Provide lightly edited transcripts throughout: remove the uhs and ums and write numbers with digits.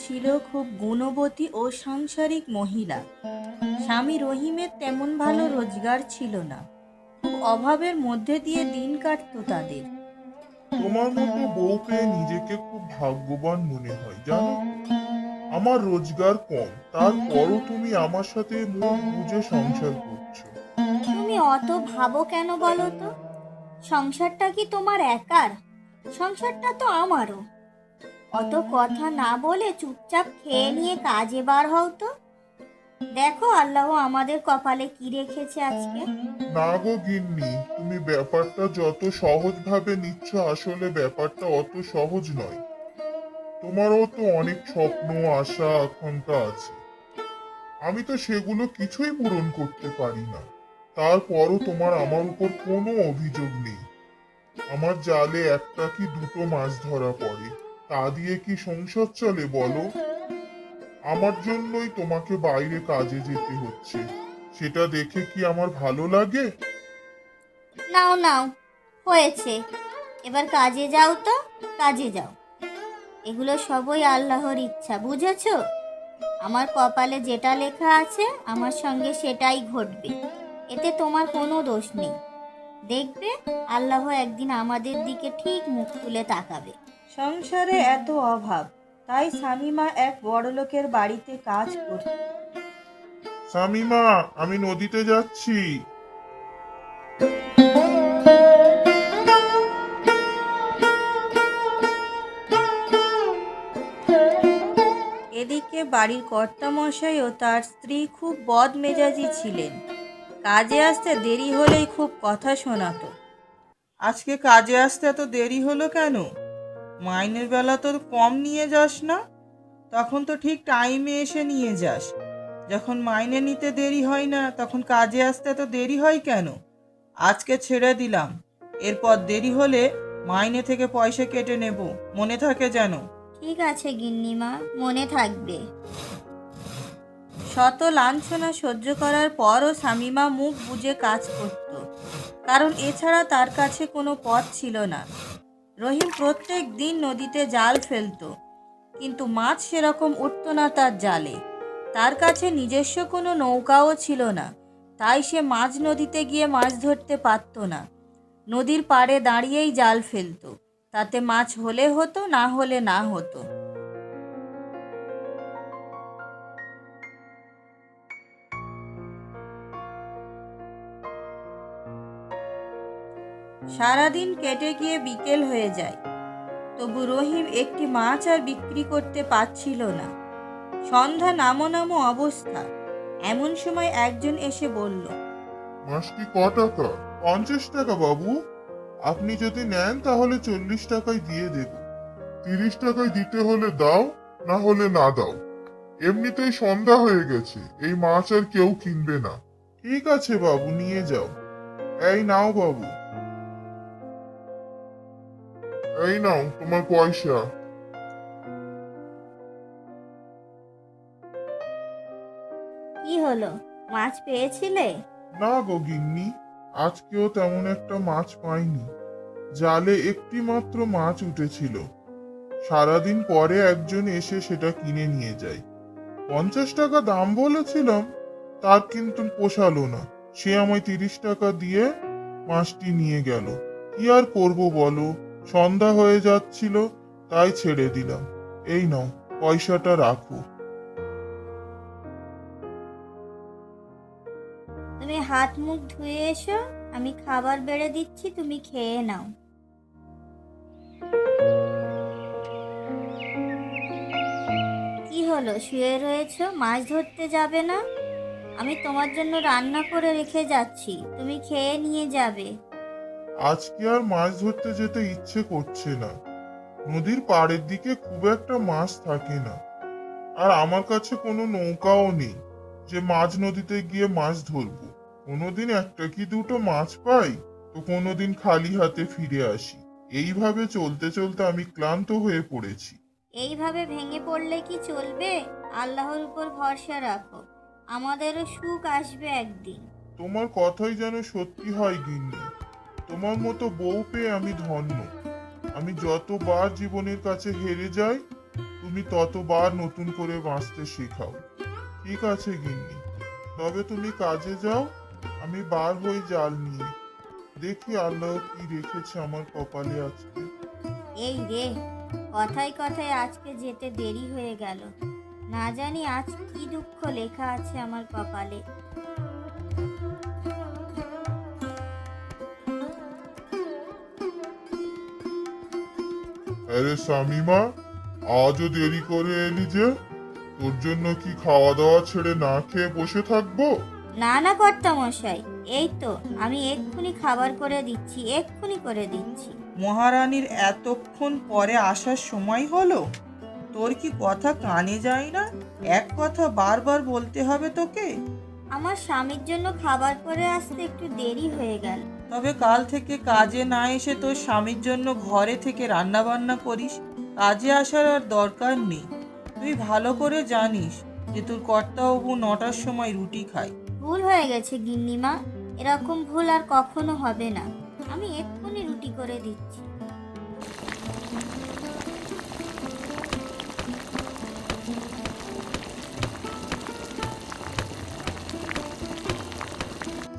ছিল খুব গুণবতী ও সাংসারিক মহিলা। স্বামী রহিমের তেমন ভালো রোজগার ছিল না, খুব অভাবের মধ্যে দিয়ে দিন কাটতো তাদের। তোমার মতো বউ পেয়ে নিজেকে খুব ভাগ্যবান মনে হয় জানো তো। আমার রোজগার কম, তারপরও তুমি আমার সাথে মুখ বুজে সংসার করছো। তুমি অত ভাবো কেন বলো তো? সংসারটা কি তোমার একার? সংসারটা তো আমারও। অত কথা না বলে চুপচাপ খেয়ে নিয়ে কাজে বার হও তো। দেখো আল্লাহ আমাদের কপালে কি রেখেছে আজকে। না গো গিন্নি, তুমি ব্যাপারটা যত সহজ ভাবে নিচ্ছ, আসলে ব্যাপারটা অত সহজ নয়। তোমারও তো অনেক স্বপ্ন, আশা, আকাঙ্ক্ষা আছে। আমি তো সেগুলো কিছুই পূরণ করতে পারি না। তারপরও তোমার আমার উপর কোনো অভিযোগ নেই। আমার জালে একটা কি দুটো মাছ ধরা পড়ে, তা দিয়ে কি সংসার চলে বলো? আমার জন্যই তোমাকে বাইরে কাজে যেতে হচ্ছে, সেটা দেখে কি আমার ভালো লাগে? নাও নাও, হয়েছে, এবার কাজে যাও তো, কাজে যাও। এগুলো সবই আল্লাহর ইচ্ছা, বুঝেছো? আমার কপালে যেটা লেখা আছে আমার সঙ্গে সেটাই ঘটবে, এতে তোমার কোনো দোষ নেই। দেখবে আল্লাহ একদিন আমাদের দিকে ঠিক মুখ তুলে তাকাবে। সংসারে এত অভাব, তাই শামিমা এক বড়লোকের বাড়িতে কাজ করত। শামিমা, আমি নদীতে যাচ্ছি। এদিকে বাড়ির কর্তামশাই ও তার স্ত্রী খুব বদমেজাজি ছিলেন। কাজে আসতে দেরি হলেই খুব কথা শোনাতো। আজকে কাজে আসতে এত দেরি হলো কেন? মাইনের বেলা তো কম নিয়ে যাস না? তখন তো ঠিক টাইমে এসে নিয়ে যাস। যখন মাইনে নিতে দেরি হয় না তখন কাজে আসতে এত দেরি হয় কেন? আজকে ছেড়ে দিলাম, এরপর দেরি হলে মাইনে থেকে পয়সা কেটে নেব, মনে থাকে যেন। ঠিক আছে গিন্নিমা, মনে থাকবে। শত লাঞ্ছনা সহ্য করার পরও শামিমা মুখ বুজে কাজ করত, কারণ এছাড়া তার কাছে কোনো পথ ছিল না। রহিম প্রত্যেক দিন নদীতে জাল ফেলতো, কিন্তু মাছ সেরকম উঠত না তার জালে। তার কাছে নিজস্ব কোনো নৌকাও ছিল না, তাই সে মাঝ নদীতে গিয়ে মাছ ধরতে পারত না। নদীর পাড়ে দাঁড়িয়েই জাল ফেলতো, তাতে মাছ হলে হতো, না হলে না হতো। সারাদিন কেটে গিয়ে বিকেল হয়ে যায়, তবু রহিম একটি মাছ আর বিক্রি করতে পারছিল না। সন্ধ্যা নামো নামো অবস্থা। এমন সময় একজন এসে বলল, মাছটি ক টাকা? 50 টাকা বাবু। আপনি যদি নেন তাহলে 40 টাকায় দিয়ে দেব। 30 টাকায় দিতে হলে দাও, না হলে না দাও। এমনিতেই সন্ধ্যা হয়ে গেছে, এই মাছ আর কেউ কিনবে না। ঠিক আছে বাবু, নিয়ে যাও। এই নাও বাবু, এই নাও তোমার পয়সা। কি হলো, মাছ পেয়েছিলে? না গো গিন্নি, আজকেও তেমন একটা মাছ পাইনি। জালে একটি মাত্র মাছ উঠেছিল। সারাদিন পরে একজন এসে সেটা কিনে নিয়ে যায়। 50 টাকা দাম বলেছিলাম, তার কিন্তু পোষালো না। সে আমায় 30 টাকা দিয়ে মাছটি নিয়ে গেল। কি আর করব বলো, সন্ধ্যা হয়ে যাচ্ছিল, তাই ছেড়ে দিলাম। এই নাও, পয়সাটা রাখো। তুমি হাত মুখ ধুয়ে এসো, আমি খাবার বেড়ে দিচ্ছি, তুমি খেয়ে নাও। কি হলো, শুয়ে রয়েছো, মাছ ধরতে যাবে না? আমি তোমার জন্য রান্না করে রেখে যাচ্ছি, তুমি খেয়ে নিয়ে যাবে। আজকে আর মাছ ধরতে যেতে ইচ্ছে করছে না। নদীর পাড়ের দিকে খুব একটা মাছ থাকে না, আর আমার কাছে কোনো নৌকাও নেই যে মাঝ নদীতে গিয়ে মাছ ধরবো। কোনোদিন একটা কি দুটো মাছ পাই, তো কোনোদিন খালি হাতে ফিরে আসি। এইভাবে চলতে চলতে আমি ক্লান্ত হয়ে পড়েছি। এইভাবে ভেঙে পড়লে কি চলবে? আল্লাহর উপর ভরসা রাখো, আমাদেরও সুখ আসবে একদিন। তোমার কথাই যেন সত্যি হয় গিন্নি। তোমার মতো বউ পেয়ে আমি ধন্য। আমি যতবার জীবনের কাছে হেরে যাই, তুমি ততবার নতুন করে বাঁচতে শেখাও। ঠিক আছে গিন্নি, তবে তুমি কাজে যাও, আমি বার হই জাল নিয়ে। দেখি আল্লাহ কি রেখেছে আমার কপালে আজকে। এই রে, কথায় কথায় আজকে যেতে দেরি হয়ে গেল। না জানি আজ কি দুঃখ লেখা আছে আমার কপালে। আরে শামিমা, আজও দেরি করে এলি যে? তোর জন্য কি খাওয়া দাওয়া ছেড়ে না খেয়ে বসে থাকবো? না না কর্তামশাই, এই তো আমি এক্ষুনি খাবার করে দিচ্ছি, এক্ষুনি করে দিচ্ছি। মহারানীর এতক্ষণ পরে আসার সময় হলো? তোর কি কথা কানে যায় না? এক কথা বারবার বলতে হবে তোকে? আমার স্বামীর জন্য খাবার করে আসতে একটু দেরি হয়ে গেল। তবে কাল থেকে কাজে না এসে তোর স্বামীর জন্য ঘরে থেকে রান্না বান্না করিস। কাজে আসার আর দরকার নেই। তুই ভালো করে জানিস যে তোর কর্তাবাবু 9টার সময় রুটি খায়। ভুল হয়ে গেছে গিন্নিমা, এরকম ভুল আর কখনো হবে না। আমি এক্ষুনি রুটি করে দিচ্ছি।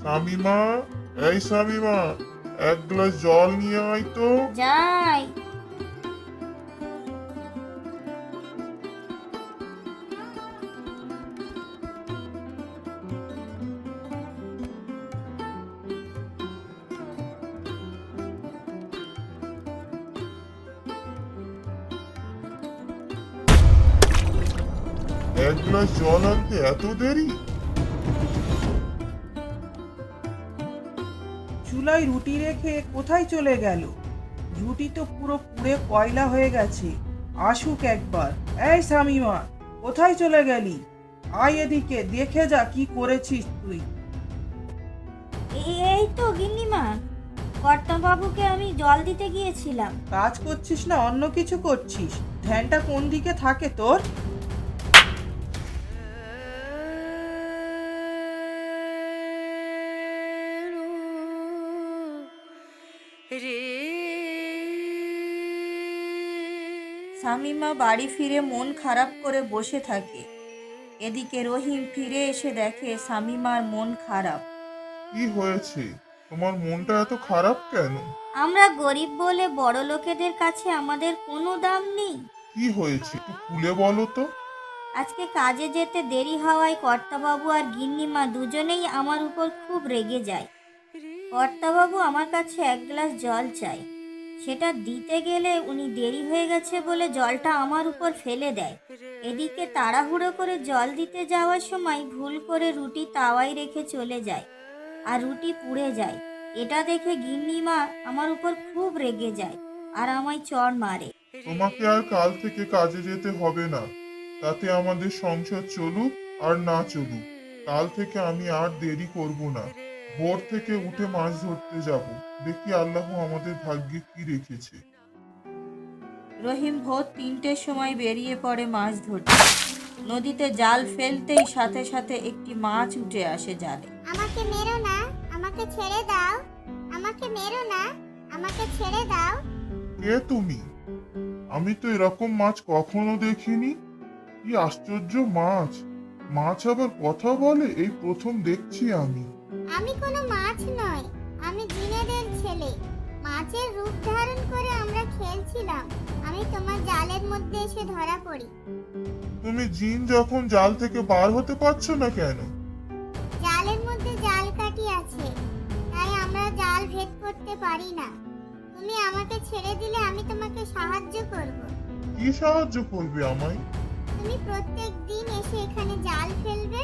শামিমা, এই শামিমা, এক গ্লাস জল নিয়ে আয় তো। যাই। এক গ্লাস জল আনতে এত দেরি? চুলায় রুটি রেখে কোথায় চলে গেল? রুটি তো পুরো পুড়ে কয়লা হয়ে গেছে। আসুক একবার। এই শামিমা, কোথায় চলে গেলি? আয় এদিকে, দেখে যা কি করেছিস তুই। এই তো গিন্নিমা, কর্তাবাবুকে আমি জল দিতে গিয়েছিলাম। কাজ করছিস না অন্য কিছু করছিস? ধ্যানটা কোন দিকে থাকে তোর? শামিমা বাড়ি ফিরে মন খারাপ করে বসে থাকে। এদিকে রহিম ফিরে এসে দেখে শামিমার মন খারাপ। কি হয়েছে? তোমার মনটা এত খারাপ কেন? আমরা গরিব বলে বড় লোকেদের কাছে আমাদের কোনো দাম নেই। কি হয়েছে একটু খুলে বলো তো। আজকে কাজে যেতে দেরি হওয়ায় কর্তাবাবু আর গিন্নিমা দুজনেই আমার উপর খুব রেগে যায়। কর্তাবাবু আমার কাছে এক গ্লাস জল চায়, সেটা দিতে গেলে উনি দেরি হয়ে গেছে বলে জলটা আমার উপর ফেলে দেয়। এদিকে তাড়াহুড়ো করে জল দিতে যাওয়ার সময় ভুল করে রুটি তাওয়ায় রেখে চলে যায়, আর রুটি পুড়ে যায়। এটা দেখে গিন্নিমা আমার উপর খুব রেগে যায় আর আমায় চড় মারে। তোমাকে আর কাল থেকে কাজে যেতে হবে না, তাতে আমাদের সংসার চলুক আর না চলুক। কাল থেকে আমি আর দেরি করব না। ভোর থেকে উঠে মাছ ধরতে যাব। দেখি আল্লাহ আমাদের ভাগ্যে কি রেখেছে। রহিম ভোর 3টের সময় বেরিয়ে পড়ে মাছ ধরতে। নদীতে জাল ফেলতেই সাথে সাথে একটি মাছ উঠে আসে জালে। আমাকে মেরো না, আমাকে ছেড়ে দাও, আমাকে মেরো না, আমাকে ছেড়ে দাও। কে তুমি? আমি তো এরকম মাছ কখনো দেখিনি। কি আশ্চর্য মাছ! মাছ আবার কথা বলে, এই প্রথম দেখছি আমি। আমি কোনো মাছ নই, আমি জিনেদের ছেলে। মাছের রূপ ধারণ করে আমরা খেলছিলাম, আমি তোমার জালের মধ্যে এসে ধরা পড়ি। তুমি জিন যখন জাল থেকে বার হতে পারছো না কেন? জালের মধ্যে জাল কাঠি আছে, তাই আমরা জাল ভেদ করতে পারি না। তুমি আমাকে ছেড়ে দিলে আমি তোমাকে সাহায্য করব। কি সাহায্য করবে আমায়? তুমি প্রত্যেক দিন এসে এখানে জাল ফেলবে,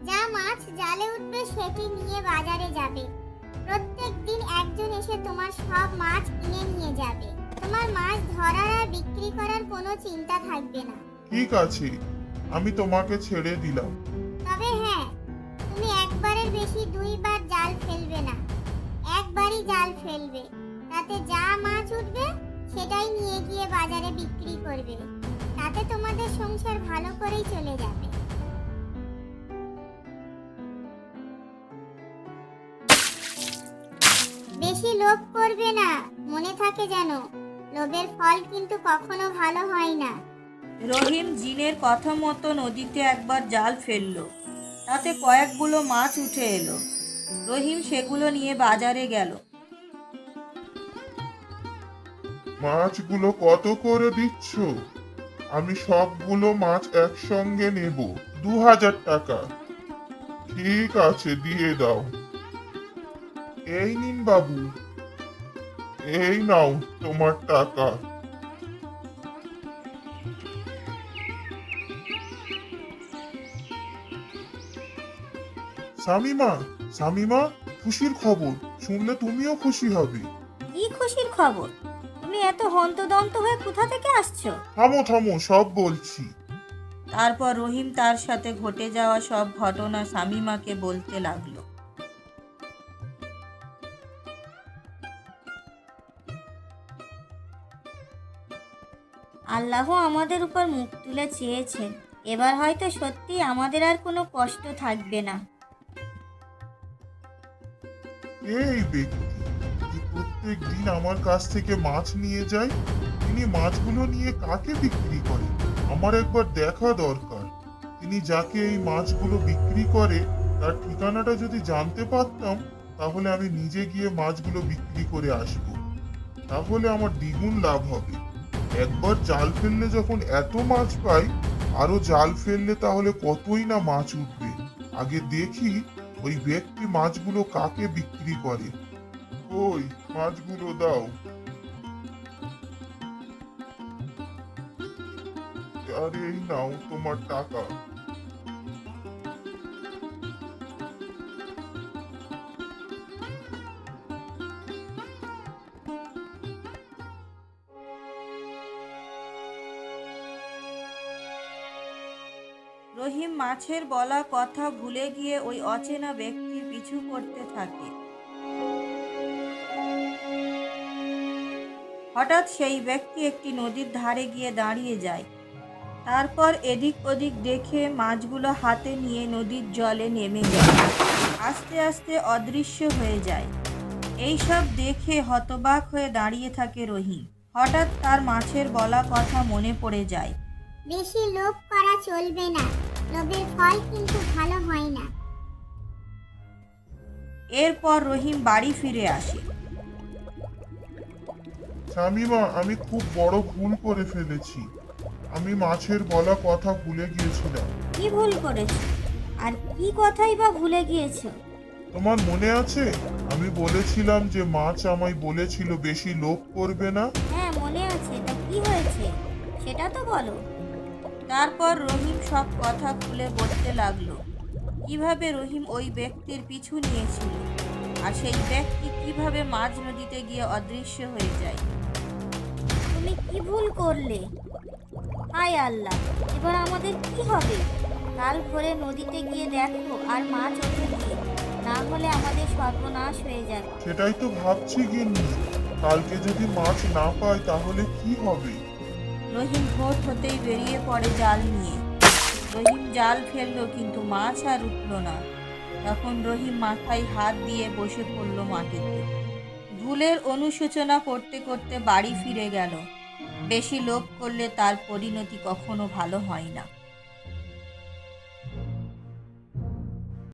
যা মাছ জালে উঠবে সেটি নিয়ে বাজারে যাবে। প্রত্যেক দিন একজন এসে তোমার সব মাছ কিনে নিয়ে যাবে। তোমার মাছ ধরার আর বিক্রি করার কোনো চিন্তা থাকবে না। ঠিক আছে, আমি তোমাকে ছেড়ে দিলাম। তবে হ্যাঁ, তুমি একবারের বেশি 2 বার জাল ফেলবে না। একবারই জাল ফেলবে, তাতে যা মাছ উঠবে সেটাই নিয়ে গিয়ে বাজারে বিক্রি করবে। তাতে তোমাদের সংসার ভালো করেই চলে যাবে। বেশি লোভ করবে না, মনে থাকে যেন। লোভের ফল কিন্তু কখনো ভালো হয় না। রহিম জিনের কথা মতো নদীতে একবার জাল ফেললো। তাতে কয়েকগুলো মাছ উঠে এলো। রহিম সেগুলো নিয়ে বাজারে গেল। মাছগুলো কত করে দিচ্ছ? আমি সবগুলো মাছ একসঙ্গে নেব। 2000 টাকা। ঠিক আছে, দিয়ে দাও। এই নিন বাবু, এই নাও তোমার টাকা। শামিমা, শামিমা, খুশির খবর শুনলে তুমিও খুশি হবে। কি খুশির খবর? তুমি এত হন্তদন্ত হয়ে কোথা থেকে আসছো? থামো থামো, সব বলছি। তারপর রহিম তার সাথে ঘটে যাওয়া সব ঘটনা শামীমাকে বলতে লাগলো। আল্লাহ আমাদের উপর মুখ তুলে চেয়েছেন, এবার হয়তো সত্যি আমাদের আর কোনো কষ্ট থাকবে না। এই ব্যক্তি যে প্রত্যেক দিন আমার কাছ থেকে মাছ নিয়ে যায়, তিনি মাছগুলো নিয়ে কাকে বিক্রি করে আমার একবার দেখা দরকার। তিনি যাকে এই মাছগুলো বিক্রি করে তার ঠিকানাটা যদি জানতে পারতাম, তাহলে আমি নিজে গিয়ে মাছগুলো বিক্রি করে আসব। তাহলে আমার দ্বিগুণ লাভ হবে। একবার জাল ফেললে যখন এত মাছ পাই, আরো জাল ফেললে তাহলে কতই না মাছ উঠবে। আগে দেখি ওই ব্যক্তি মাছগুলো কাকে বিক্রি করে। ওই মাছগুলো দাও। আর এই নাও তোমার টাকা। রহিম মাছের বলা কথা ভুলে গিয়ে ওই অচেনা ব্যক্তির পিছু করতে থাকে। হঠাৎ সেই ব্যক্তি একটি নদীর ধারে গিয়ে দাঁড়িয়ে যায়। তারপর এদিক ওদিক দেখে মাছগুলো হাতে নিয়ে নদীর জলে নেমে যায়, আস্তে আস্তে অদৃশ্য হয়ে যায়। এইসব দেখে হতবাক হয়ে দাঁড়িয়ে থাকে রহিম। হঠাৎ তার মাছের বলা কথা মনে পড়ে যায়। বেশি লোভ করা চলবে না, লোভের ফল কিন্তু ভালো হয় না। এরপর রহিম বাড়ি ফিরে আসে। শামিমা, আমি খুব বড় ভুল করে ফেলেছি। আমি মাছের বলা কথা ভুলে গিয়েছিলাম। কি ভুল করেছো? আর কি কথাই বা ভুলে গিয়েছো? তোমার মনে আছে আমি বলেছিলাম যে মাছ আমায় বলেছিল বেশি লোভ করবে না? হ্যাঁ মনে আছে, তা কি হয়েছে সেটা তো বলো। তারপর রহিম সব কথা খুলে বলতে লাগলো, কিভাবে রহিম ওই ব্যক্তির পিছু নিয়েছিল আর সেই ব্যক্তি কিভাবে মাঝ নদীতে গিয়ে অদৃশ্য হয়ে যায়। তুমি কি ভুল করলে? হায় আল্লাহ, এবার আমাদের কি হবে? কাল ভোরে নদীতে গিয়ে দেখো আর মাছ ওঠে গিয়ে, না হলে আমাদের সর্বনাশ হয়ে যাবে। সেটাই তো ভাবছি গিন্নি, কালকে যদি মাছ না পাই তাহলে কি হবে? রহিম ভোর হতেই বেরিয়ে পড়ে জাল নিয়ে। রহিম জাল ফেললো কিন্তু মাছ আর উঠল না। তখন রহিম মাথায় হাত দিয়ে বসে পড়ল মাটিতে। ভুলের অনুশোচনা করতে করতে বাড়ি ফিরে গেল। বেশি লোভ করলে তার পরিণতি কখনো ভালো হয় না।